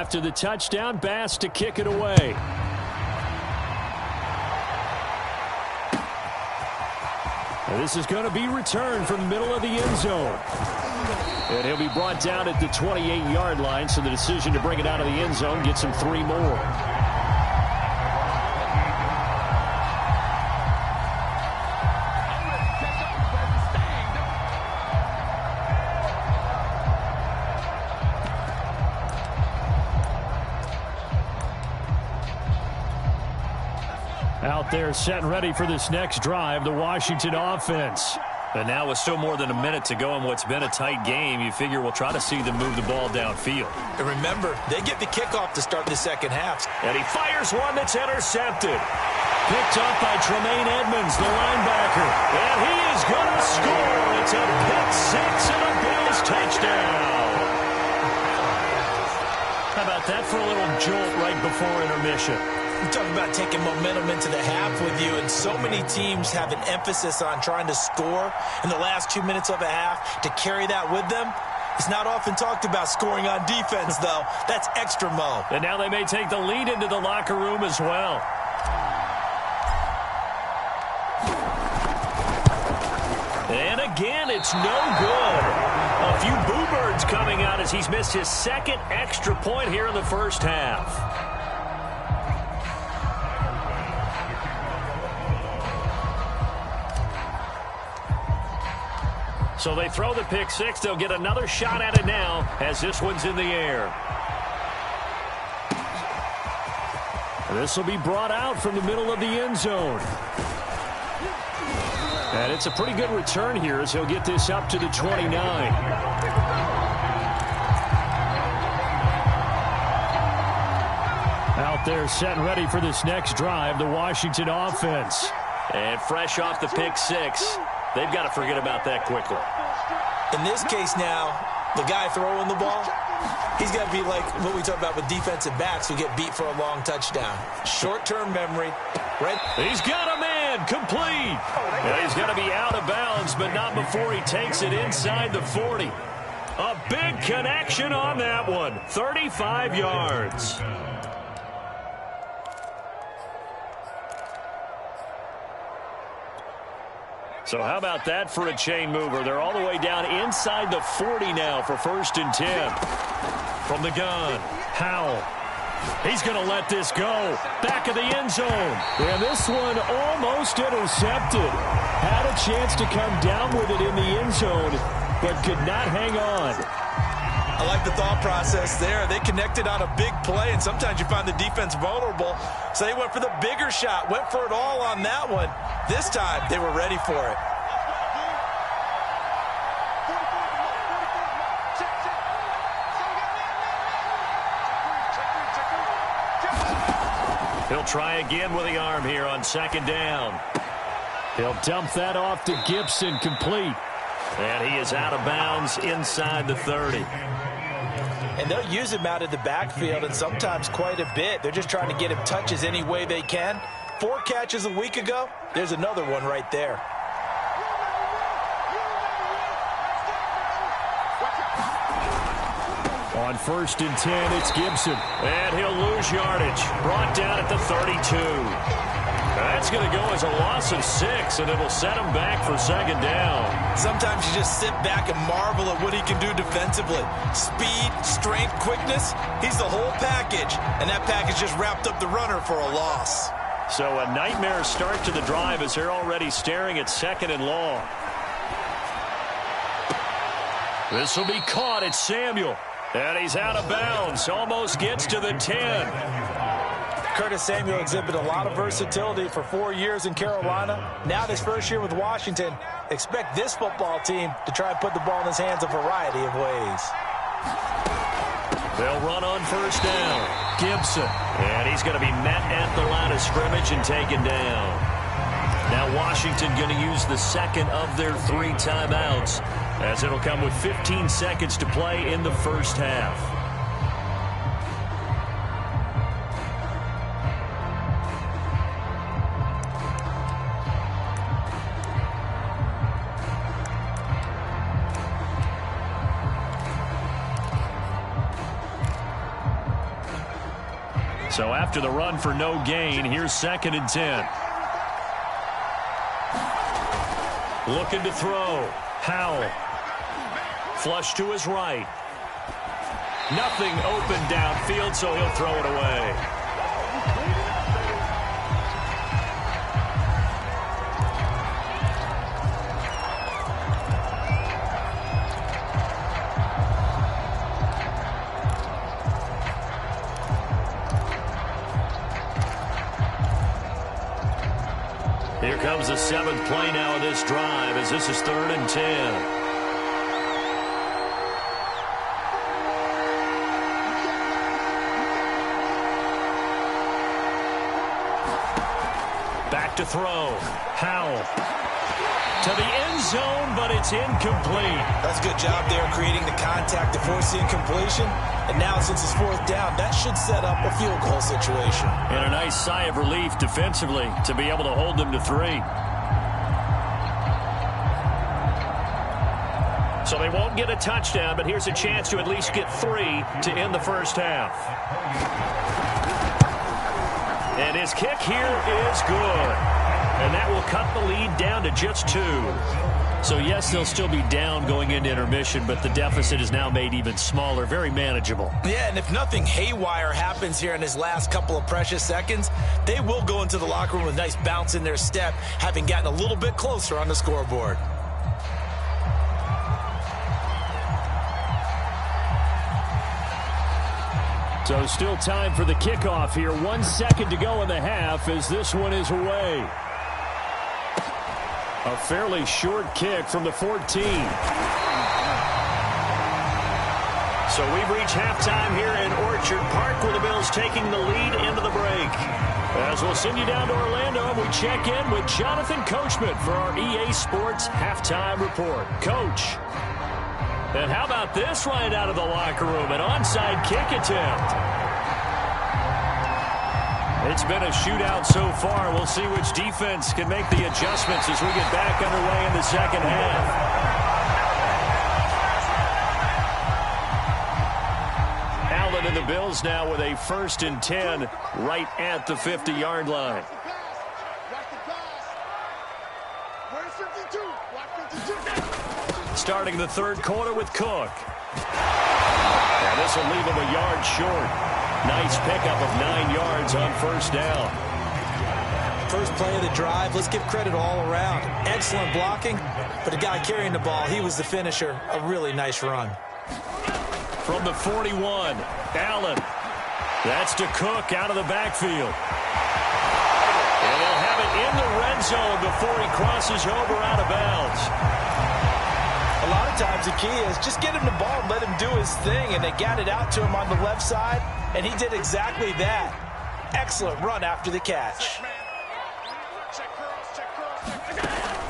After the touchdown, Bass to kick it away. And this is going to be returned from the middle of the end zone. And he'll be brought down at the 28-yard line, so the decision to bring it out of the end zone gets him 3 more. Out there set and ready for this next drive, the Washington offense. And now with still more than a minute to go in what's been a tight game, you figure we'll try to see them move the ball downfield. And remember, they get the kickoff to start the second half. And he fires one that's intercepted. Picked up by Tremaine Edmonds, the linebacker. And he is going to score. It's a pick six and a Bills touchdown. How about that for a little jolt right before intermission? You talk about taking momentum into the half with you, and so many teams have an emphasis on trying to score in the last 2 minutes of a half to carry that with them. It's not often talked about scoring on defense, though. That's extra mo. And now they may take the lead into the locker room as well. And again, it's no good. A few boo birds coming out as he's missed his second extra point here in the first half. So they throw the pick six. They'll get another shot at it now as this one's in the air. This will be brought out from the middle of the end zone. And it's a pretty good return here as he'll get this up to the 29. Out there set and ready for this next drive, the Washington offense. And fresh off the pick six, they've got to forget about that quickly. In this case now, the guy throwing the ball, he's got to be like what we talk about with defensive backs who get beat for a long touchdown. Short-term memory. Right? He's got a man complete. And he's going to be out of bounds, but not before he takes it inside the 40. A big connection on that one. 35 yards. So how about that for a chain mover? They're all the way down inside the 40 now for 1st and 10. From the gun, Howell. He's going to let this go. Back of the end zone. And this one almost intercepted. Had a chance to come down with it in the end zone, but could not hang on. I like the thought process there. They connected on a big play, and sometimes you find the defense vulnerable. So they went for the bigger shot, went for it all on that one. This time, they were ready for it. He'll try again with the arm here on 2nd down. He'll dump that off to Gibson, complete. And he is out of bounds inside the 30. And they'll use him out of the backfield, and sometimes quite a bit. They're just trying to get him touches any way they can. 4 catches a week ago. There's another one right there. On 1st and 10, it's Gibson. And he'll lose yardage. Brought down at the 32. That's going to go as a loss of 6, and it'll set him back for 2nd down. Sometimes you just sit back and marvel at what he can do defensively. Speed, strength, quickness, he's the whole package. And that package just wrapped up the runner for a loss. So a nightmare start to the drive as they're already staring at 2nd and long. This will be caught. It's Samuel. And he's out of bounds. Almost gets to the 10. Curtis Samuel exhibited a lot of versatility for 4 years in Carolina. Now this first year with Washington, expect this football team to try and put the ball in his hands a variety of ways. They'll run on 1st down. Gibson. And he's going to be met at the line of scrimmage and taken down. Now Washington going to use the 2nd of their 3 timeouts, as it'll come with 15 seconds to play in the first half. So after the run for no gain, here's 2nd and 10. Looking to throw. Howell. Flush to his right. Nothing open downfield, so he'll throw it away. Here comes the 7th play now of this drive as this is 3rd and 10. Back to throw. Howell. To the end zone, but it's incomplete. That's a good job there creating the contact to force the incompletion. And now since it's 4th down, that should set up a field goal situation. And a nice sigh of relief defensively to be able to hold them to 3. So they won't get a touchdown, but here's a chance to at least get 3 to end the first half. And his kick here is good. And that will cut the lead down to just 2. So, yes, they'll still be down going into intermission, but the deficit is now made even smaller, very manageable. Yeah, and if nothing haywire happens here in his last couple of precious seconds, they will go into the locker room with a nice bounce in their step, having gotten a little bit closer on the scoreboard. So still time for the kickoff here. 1 second to go in the half as this one is away. A fairly short kick from the 14. So we've reached halftime here in Orchard Park where the Bills taking the lead into the break. As we'll send you down to Orlando, we check in with Jonathan Coachman for our EA Sports Halftime Report. Coach. And how about this right out of the locker room? An onside kick attempt. It's been a shootout so far. We'll see which defense can make the adjustments as we get back underway in the second half. Allen and the Bills now with a 1st and 10 right at the 50-yard line. Starting the 3rd quarter with Cook. And this will leave him a yard short. Nice pickup of 9 yards on 1st down. First play of the drive, let's give credit all around. Excellent blocking, but the guy carrying the ball, he was the finisher. A really nice run. From the 41, Allen. That's to Cook out of the backfield. And they'll have it in the red zone before he crosses over out of bounds. A lot of times the key is just get him the ball and let him do his thing, and they got it out to him on the left side, and he did exactly that. Excellent run after the catch.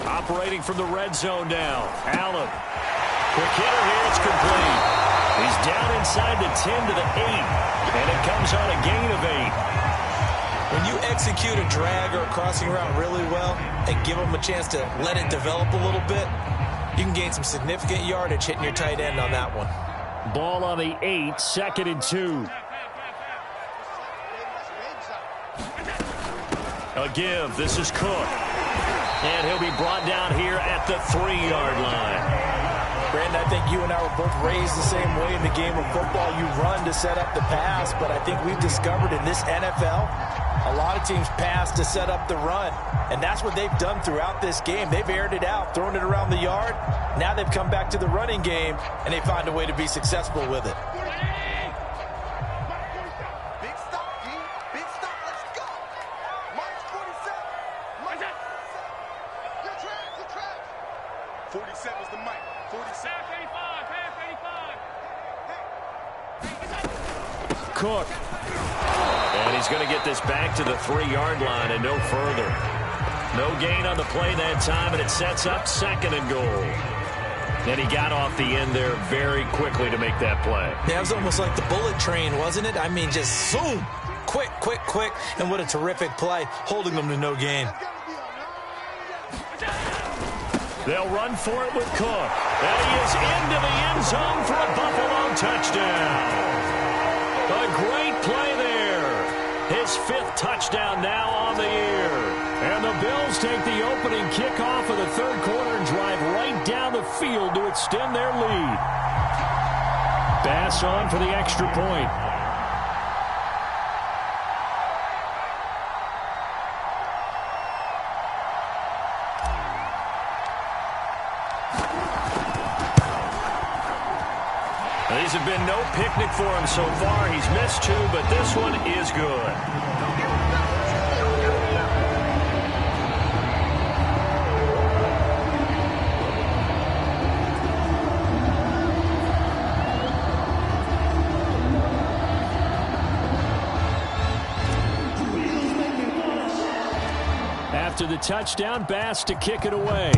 Operating from the red zone now. Allen. Quick hitter here. It's complete. He's down inside the 10 to the 8, and it comes on a gain of 8. When you execute a drag or a crossing route really well and give them a chance to let it develop a little bit, you can gain some significant yardage hitting your tight end on that one. Ball on the 8, 2nd and 2. A give. This is Cook. And he'll be brought down here at the 3-yard line. Brandon, I think you and I were both raised the same way in the game of football. You run to set up the pass, but I think we've discovered in this NFL, a lot of teams pass to set up the run. And that's what they've done throughout this game. They've aired it out, thrown it around the yard. Now they've come back to the running game, and they find a way to be successful with it. Big stop, D. Big stop. Let's go. March 47. March 47. Your track. 47's the mic. 47. Cook. And he's going to get this back to the 3-yard line and no further. No gain on the play that time, and it sets up 2nd and goal. And he got off the end there very quickly to make that play. Yeah, it was almost like the bullet train, wasn't it? I mean, just zoom. Quick. And what a terrific play, holding them to no gain. They'll run for it with Cook. And he is into the end zone for a Buffalo touchdown. A great play there. His 5th touchdown now on the year. And the Bills take the opening kickoff of the third quarter and drive right down the field to extend their lead. Bass on for the extra point. These have been no picnic for him so far. He's missed 2, but this one is good. After the touchdown, Bass to kick it away.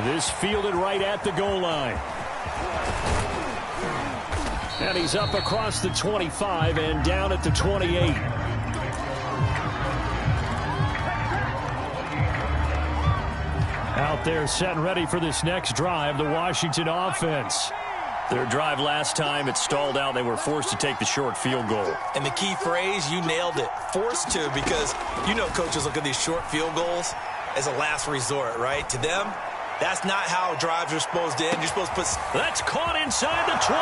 This fielded right at the goal line. And he's up across the 25 and down at the 28. Out there set and ready for this next drive, the Washington offense. Their drive last time, it stalled out. They were forced to take the short field goal. And the key phrase, you nailed it, forced to, because you know coaches look at these short field goals as a last resort, right? To them, that's not how drives are supposed to end. You're supposed to put... That's caught inside the 20.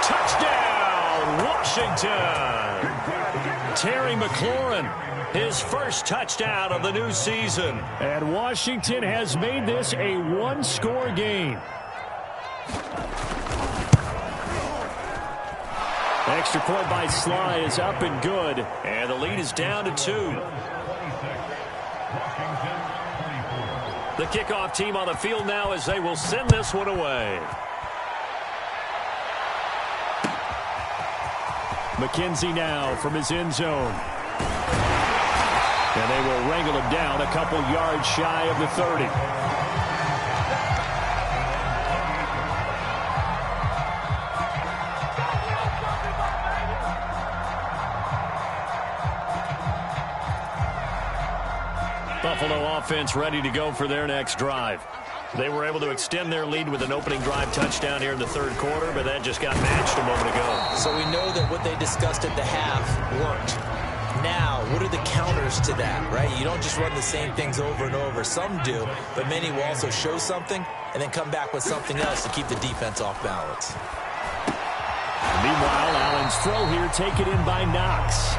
Touchdown, Washington. Terry McLaurin, his first touchdown of the new season. And Washington has made this a one-score game. Extra point by Sly is up and good. And the lead is down to 2. The kickoff team on the field now as they will send this one away. McKenzie now from his end zone. And they will wrangle him down a couple yards shy of the 30. Buffalo offense ready to go for their next drive. They were able to extend their lead with an opening drive touchdown here in the third quarter, but that just got matched a moment ago. So we know that what they discussed at the half worked. Now, what are the counters to that, right? You don't just run the same things over and over. Some do, but many will also show something and then come back with something else to keep the defense off balance. Meanwhile, Allen's throw here taken in by Knox.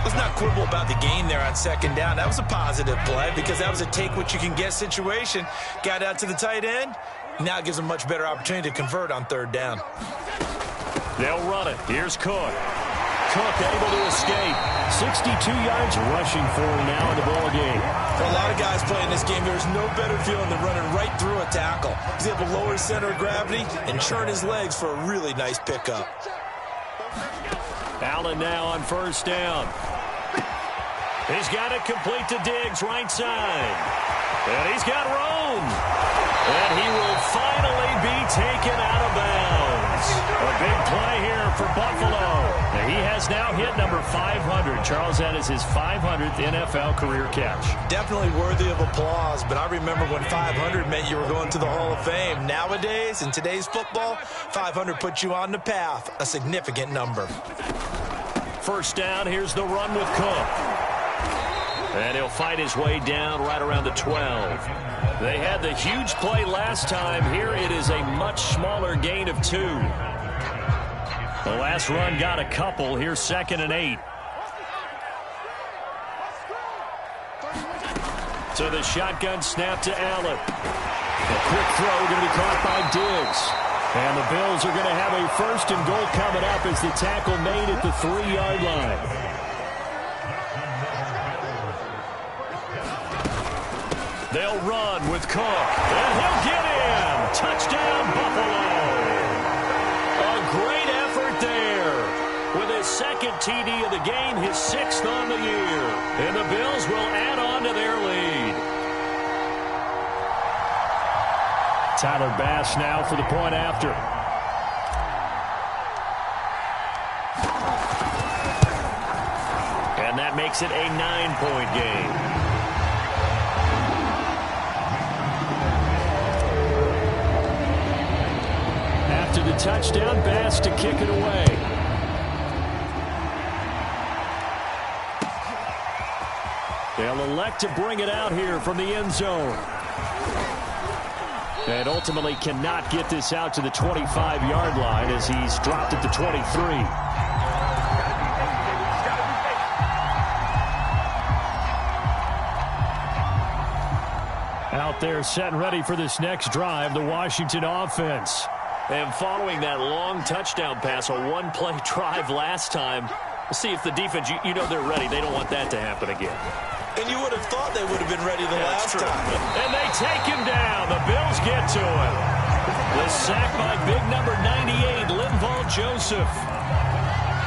Let's not quibble about the gain there on second down. That was a positive play because that was a take-what-you-can-get situation. Got out to the tight end. Now it gives them a much better opportunity to convert on third down. They'll run it. Here's Cook. Cook able to escape. 62 yards rushing for him now in the ball game. For a lot of guys playing this game, there's no better feeling than running right through a tackle. He's able to lower his center of gravity and churn his legs for a really nice pickup. Allen now on first down. He's got it complete to Diggs, right side. And he's got room. And he will finally be taken out of bounds. A big play here for Buffalo. And he has now hit number 500. Charles, that is his 500th NFL career catch. Definitely worthy of applause, but I remember when 500 meant you were going to the Hall of Fame. Nowadays, in today's football, 500 puts you on the path, a significant number. First down, here's the run with Cook. And he'll fight his way down right around the 12. They had the huge play last time. Here it is a much smaller gain of 2. The last run got a couple. Here's 2nd and 8. So the shotgun snap to Allen. A quick throw going to be caught by Diggs. And the Bills are going to have a 1st and goal coming up as the tackle made at the 3-yard line. They'll run with Cook. And he'll get in. Touchdown, Buffalo. A great effort there. With his 2nd TD of the game, his 6th on the year. And the Bills will add on to their lead. Tyler Bass now for the point after. And that makes it a 9-point game. to the touchdown pass to kick it away. They'll elect to bring it out here from the end zone. And ultimately cannot get this out to the 25-yard line as he's dropped at the 23. Out there set and ready for this next drive, the Washington offense. And following that long touchdown pass, a one-play drive last time, we'll see if the defense, you know they're ready. They don't want that to happen again. And you would have thought they would have been ready the last time. And they take him down. The Bills get to him. The sack by big number 98, Linval Joseph.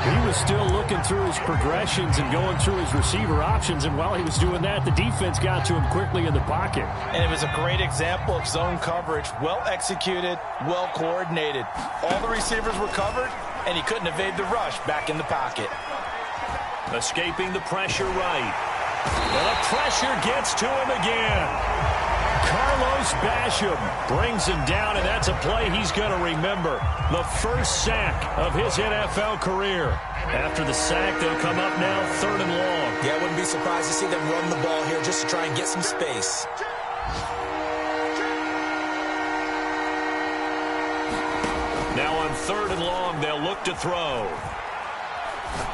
He was still looking through his progressions and going through his receiver options, and while he was doing that, the defense got to him quickly in the pocket. And it was a great example of zone coverage. Well executed, well coordinated. All the receivers were covered, and he couldn't evade the rush back in the pocket. Escaping the pressure right. Well, the pressure gets to him again. Carlos Basham brings him down, and that's a play he's going to remember. The first sack of his NFL career. After the sack, they'll come up now 3rd and long. Yeah, I wouldn't be surprised to see them run the ball here just to try and get some space. Now on 3rd and long, they'll look to throw.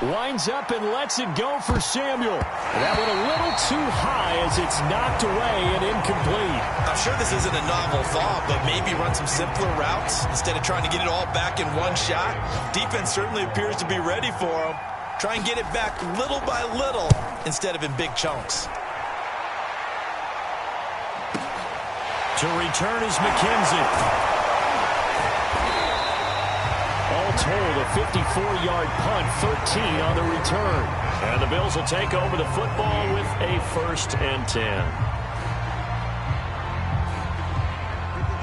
Winds up and lets it go for Samuel. That one a little too high as it's knocked away and incomplete. I'm sure this isn't a novel thought, but maybe run some simpler routes instead of trying to get it all back in one shot. Defense certainly appears to be ready for him. Try and get it back little by little instead of in big chunks. To return is McKenzie. All told, a 54-yard punt, 13 on the return. And the Bills will take over the football with a 1st and 10.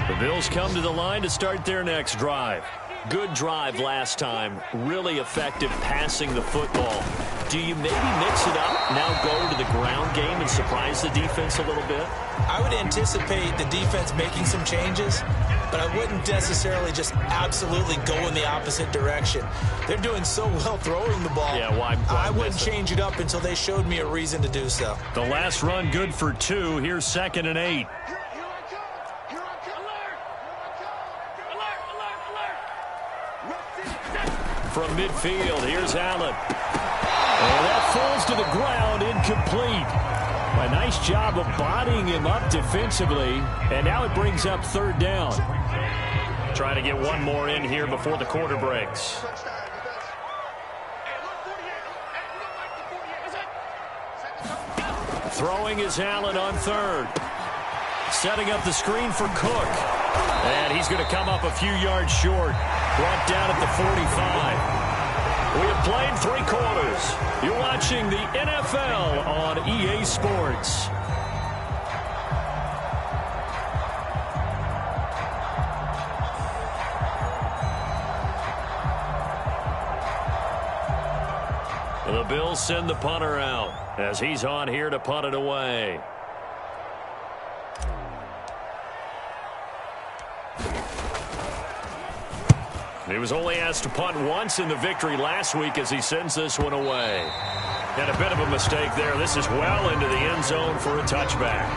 The Bills come to the line to start their next drive. Good drive last time. Really effective passing the football. Do you maybe mix it up, now go to the ground game and surprise the defense a little bit? I would anticipate the defense making some changes, but I wouldn't necessarily just absolutely go in the opposite direction. They're doing so well throwing the ball. Yeah, why I wouldn't change it up until they showed me a reason to do so. The last run good for 2. Here's 2nd and 8. From midfield, here's Allen. And that falls to the ground, incomplete. A nice job of bodying him up defensively, and now it brings up 3rd down. Trying to get one more in here before the quarter breaks. Throwing is Allen on 3rd. Setting up the screen for Cook. And he's going to come up a few yards short. Brought down at the 45. We have played 3 quarters. You're watching the NFL on EA Sports. The Bills send the punter out as he's on here to punt it away. He was only asked to punt once in the victory last week as he sends this one away. And a bit of a mistake there. This is well into the end zone for a touchback.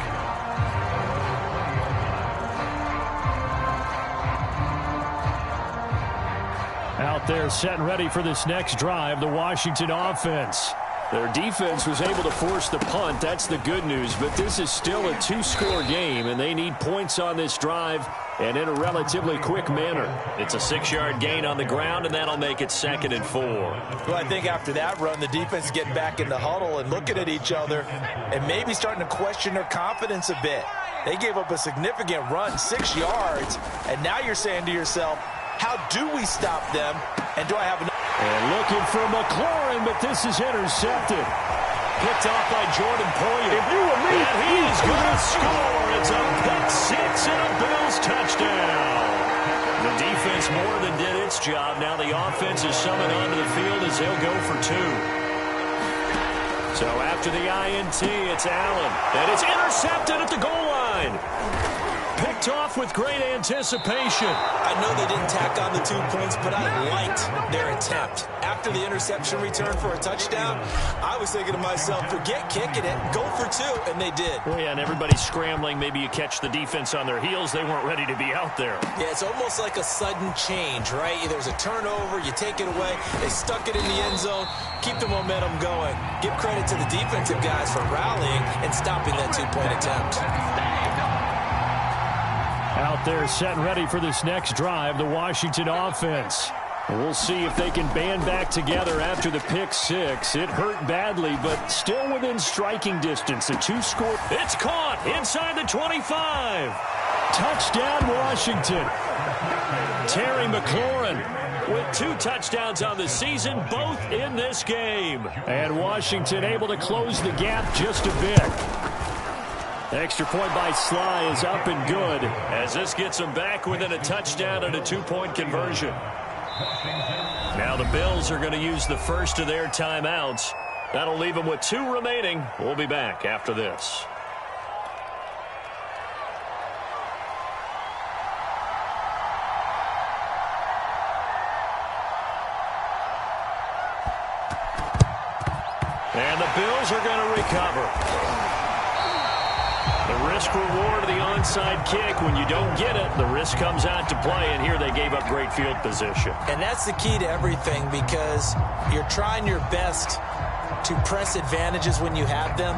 Out there set and ready for this next drive, the Washington offense. Their defense was able to force the punt. That's the good news. But this is still a 2-score game, and they need points on this drive and in a relatively quick manner. It's a 6-yard gain on the ground, and that'll make it 2nd and 4. Well, I think after that run, the defense is getting back in the huddle and looking at each other and maybe starting to question their confidence a bit. They gave up a significant run, 6 yards, and now you're saying to yourself, how do we stop them, and do I have enough? And looking for McLaurin, but this is intercepted. Picked off by Jordan Poyer. If you were me, and he's going to score. It's a pick 6 and a Bills touchdown. The defense more than did its job. Now the offense is summoned onto the field as they'll go for 2. So after the INT, it's Allen. And it's intercepted at the goal line. picked off with great anticipation. I know they didn't tack on the 2 points, but I liked their attempt. After the interception return for a touchdown, I was thinking to myself, forget kicking it, go for 2, and they did. Well, yeah, and everybody's scrambling. Maybe you catch the defense on their heels. They weren't ready to be out there. Yeah, it's almost like a sudden change, right? There's a turnover, you take it away, they stuck it in the end zone, keep the momentum going. Give credit to the defensive guys for rallying and stopping that 2-point attempt. Out there set and ready for this next drive, the Washington offense. We'll see if they can band back together after the pick 6. It hurt badly, but still within striking distance. A 2-score. It's caught inside the 25. Touchdown, Washington. Terry McLaurin with 2 touchdowns on the season, both in this game. And Washington able to close the gap just a bit. Extra point by Sly is up and good, as this gets them back within a touchdown and a 2-point conversion. Now the Bills are going to use the first of their timeouts. That'll leave them with 2 remaining. We'll be back after this. And the Bills are going to recover. The risk-reward of the onside kick, when you don't get it, the risk comes out to play, and here they gave up great field position. And that's the key to everything, because you're trying your best to press advantages when you have them,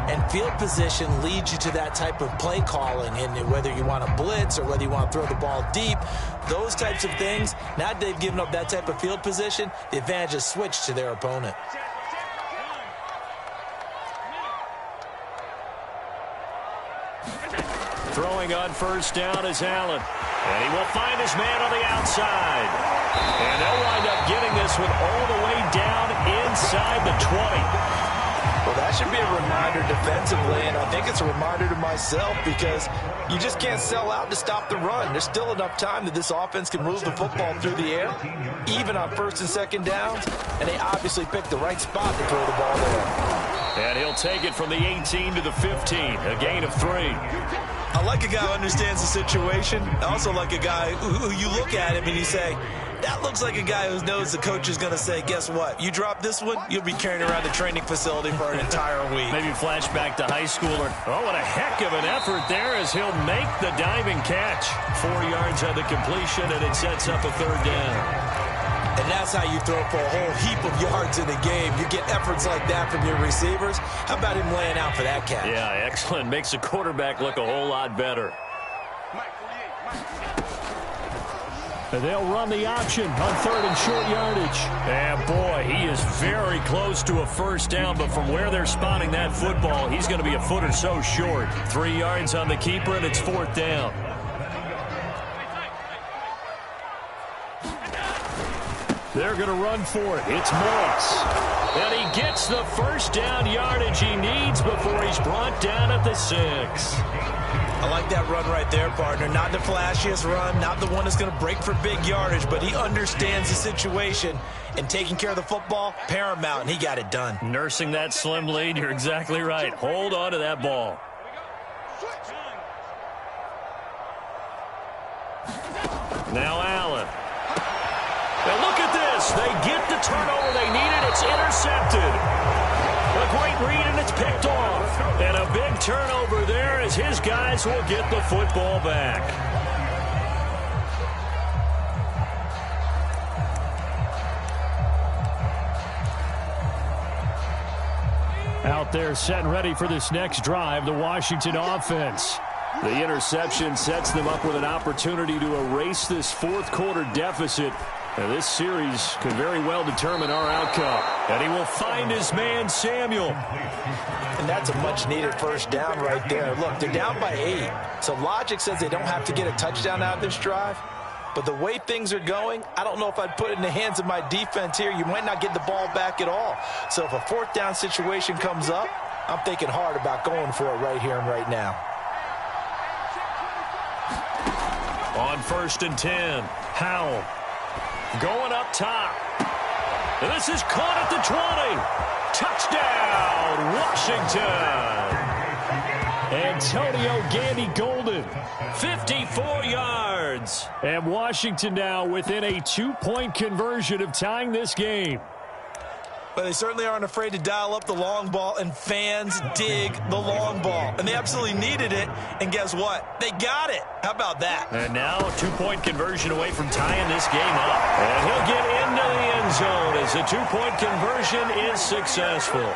and field position leads you to that type of play calling, and whether you want to blitz or whether you want to throw the ball deep, those types of things. Now that they've given up that type of field position, the advantage is switched to their opponent. Throwing on first down is Allen. And he will find his man on the outside. And they'll wind up getting this one all the way down inside the 20. Well, that should be a reminder defensively, and I think it's a reminder to myself, because you just can't sell out to stop the run. There's still enough time that this offense can move the football through the air, even on first and second downs, and they obviously picked the right spot to throw the ball there. And he'll take it from the 18 to the 15, a gain of 3. I like a guy who understands the situation. I also like a guy who you look at him and you say, that looks like a guy who knows the coach is going to say, guess what? You drop this one, you'll be carrying around the training facility for an entire week. Maybe flashback to high school. Oh, what a heck of an effort there as he'll make the diving catch. 4 yards on the completion, and it sets up a 3rd down. And that's how you throw for a whole heap of yards in a game. You get efforts like that from your receivers. How about him laying out for that catch? Yeah, excellent. Makes the quarterback look a whole lot better. They'll run the option on 3rd and short yardage. And boy, he is very close to a first down, but from where they're spotting that football, he's going to be a foot or so short. 3 yards on the keeper, and it's 4th down. They're going to run for it. It's Morris. And he gets the first down yardage he needs before he's brought down at the 6. I like that run right there, partner. Not the flashiest run, not the one that's going to break for big yardage, but he understands the situation, and taking care of the football, paramount, and he got it done. Nursing that slim lead, you're exactly right. Hold on to that ball. Now Allen. Now look at this. They get the turnover they needed. It's intercepted. A great read, and it's picked off. And a big turnover there as his guys will get the football back. Out there set and ready for this next drive, the Washington offense. The interception sets them up with an opportunity to erase this 4th quarter deficit. Now, this series could very well determine our outcome. And he will find his man, Samuel. And that's a much-needed first down right there. Look, they're down by 8. So logic says they don't have to get a touchdown out of this drive. But the way things are going, I don't know if I'd put it in the hands of my defense here. You might not get the ball back at all. So if a 4th down situation comes up, I'm thinking hard about going for it right here and right now. On 1st and 10, Howell. Going up top. This is caught at the 20. Touchdown, Washington. Antonio Gandy Golden. 54 yards. And Washington now within a 2-point conversion of tying this game. But they certainly aren't afraid to dial up the long ball, and fans dig the long ball. And they absolutely needed it, and guess what? They got it. How about that? And now a 2-point conversion away from tying this game up. And he'll get into the end zone as the 2-point conversion is successful.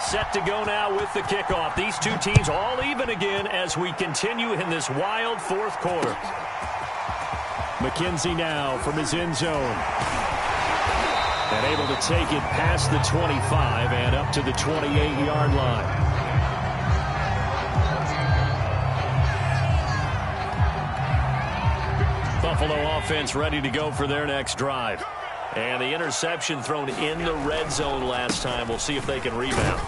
Set to go now with the kickoff. These two teams all even again as we continue in this wild fourth quarter. McKenzie now from his end zone. And able to take it past the 25 and up to the 28-yard line. Buffalo offense ready to go for their next drive. And the interception thrown in the red zone last time. We'll see if they can rebound.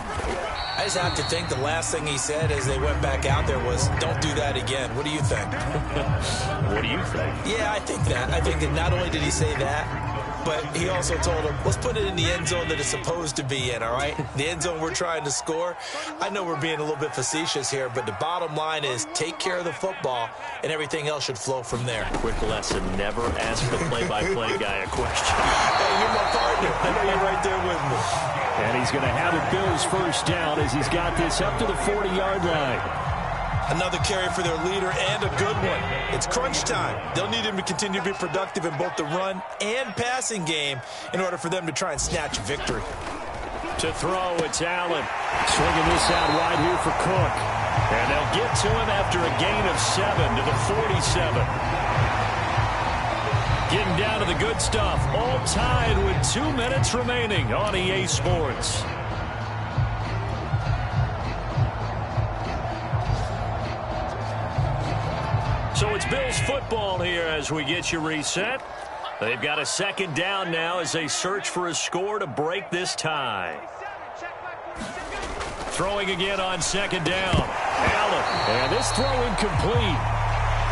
I just have to think the last thing he said as they went back out there was, don't do that again. What do you think? What do you think? Yeah, I think that. I think that not only did he say that, but he also told him, let's put it in the end zone that it's supposed to be in, all right? The end zone we're trying to score. I know we're being a little bit facetious here, but the bottom line is take care of the football, and everything else should flow from there. Quick lesson, never ask the play-by-play guy a question. Hey, you're my partner. I know you're right there with me. And he's going to have a Bills first down as he's got this up to the 40-yard line. Another carry for their leader and a good one. It's crunch time. They'll need him to continue to be productive in both the run and passing game in order for them to try and snatch victory. To throw, it's Allen. Swinging this out wide here for Cook. And they'll get to him after a gain of 7 to the 47. Getting down to the good stuff. All tied with 2 minutes remaining on EA Sports. So it's Bills football here as we get you reset. They've got a second down now as they search for a score to break this tie. Throwing again on second down. Allen. And this throw incomplete.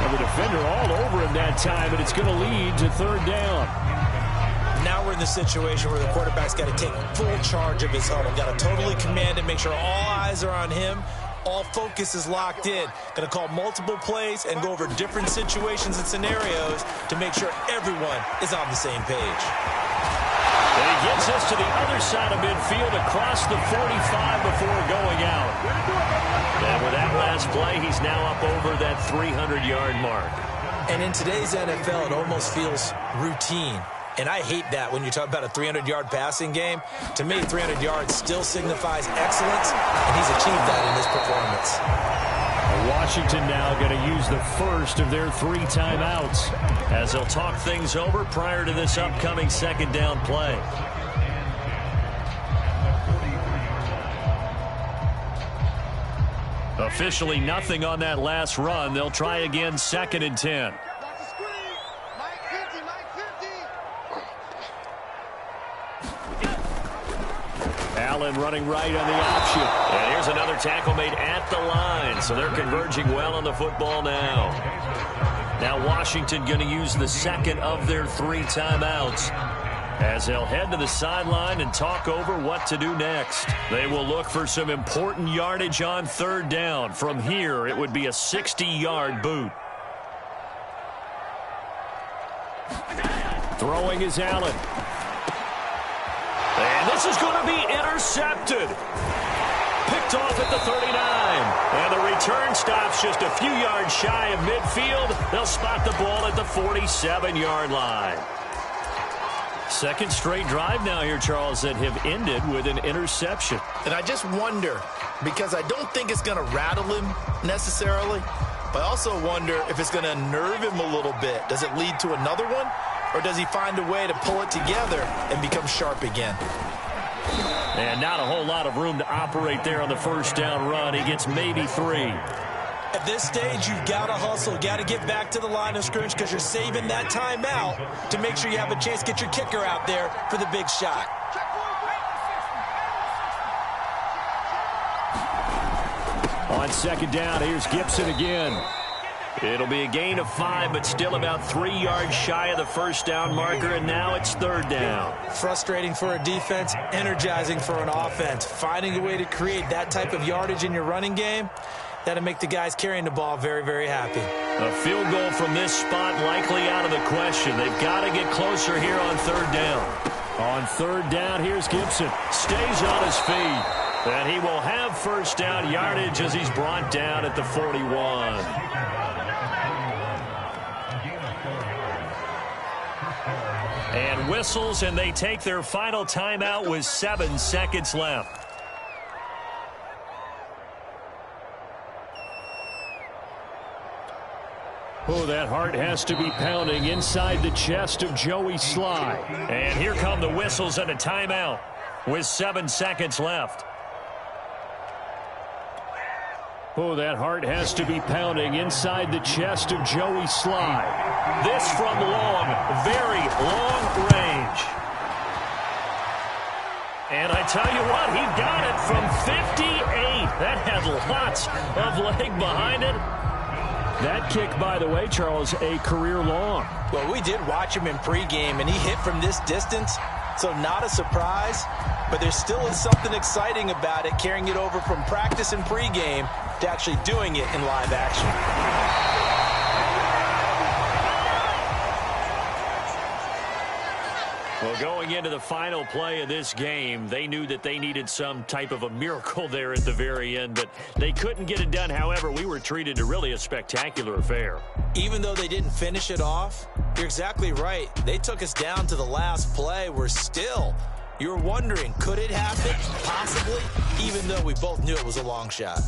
And the defender all over him that time, and it's going to lead to third down. Now we're in the situation where the quarterback's got to take full charge of his huddle. Got to totally command it, make sure all eyes are on him. All focus is locked in. Going to call multiple plays and go over different situations and scenarios to make sure everyone is on the same page. And he gets us to the other side of midfield across the 45 before going out. And with that last play, he's now up over that 300-yard mark. And in today's NFL, it almost feels routine. And I hate that when you talk about a 300-yard passing game. To me, 300 yards still signifies excellence, and he's achieved that in this performance. Washington now going to use the first of their 3 timeouts as they'll talk things over prior to this upcoming second down play. Officially nothing on that last run. They'll try again, 2nd and 10. Allen running right on the option. And here's another tackle made at the line. So they're converging well on the football now. Now Washington going to use the second of their 3 timeouts as they'll head to the sideline and talk over what to do next. They will look for some important yardage on third down. From here, it would be a 60-yard boot. Throwing is Allen. And this is going to be intercepted. Picked off at the 39. And the return stops just a few yards shy of midfield. They'll spot the ball at the 47-yard line. Second straight drive now here, Charles, that have ended with an interception. And I just wonder, because I don't think it's going to rattle him necessarily, but I also wonder if it's going to nerve him a little bit. Does it lead to another one? Or does he find a way to pull it together and become sharp again? And not a whole lot of room to operate there on the first down run. He gets maybe 3. At this stage, you've got to hustle. Got to get back to the line of scrimmage because you're saving that timeout to make sure you have a chance to get your kicker out there for the big shot. On second down, here's Gibson again. It'll be a gain of 5, but still about 3 yards shy of the first down marker, and now it's 3rd down. Frustrating for a defense, energizing for an offense. Finding a way to create that type of yardage in your running game, that'll make the guys carrying the ball very, very happy. A field goal from this spot likely out of the question. They've got to get closer here on 3rd down. On 3rd down, here's Gibson. Stays on his feet. And he will have first down yardage as he's brought down at the 41. And whistles, and they take their final timeout with 7 seconds left. Oh, that heart has to be pounding inside the chest of Joey Sly. And here come the whistles and a timeout with 7 seconds left. Oh, that heart has to be pounding inside the chest of Joey Sly. This from long, very long range. And I tell you what, he got it from 58. That had lots of leg behind it. That kick, by the way, Charles, a career long. Well, we did watch him in pregame, and he hit from this distance, so not a surprise. But there still is something exciting about it, carrying it over from practice and pregame to actually doing it in live action. Well, going into the final play of this game, they knew that they needed some type of a miracle there at the very end, but they couldn't get it done. However, we were treated to really a spectacular affair. Even though they didn't finish it off, you're exactly right. They took us down to the last play. We're still, you're wondering, could it happen? Possibly, even though we both knew it was a long shot.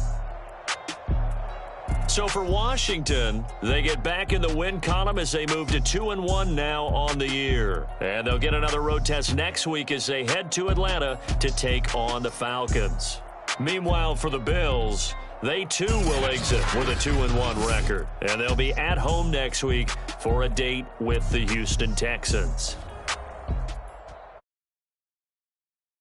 So for Washington, they get back in the win column as they move to 2-1 now on the year. And they'll get another road test next week as they head to Atlanta to take on the Falcons. Meanwhile, for the Bills, they too will exit with a 2-1 record. And they'll be at home next week for a date with the Houston Texans.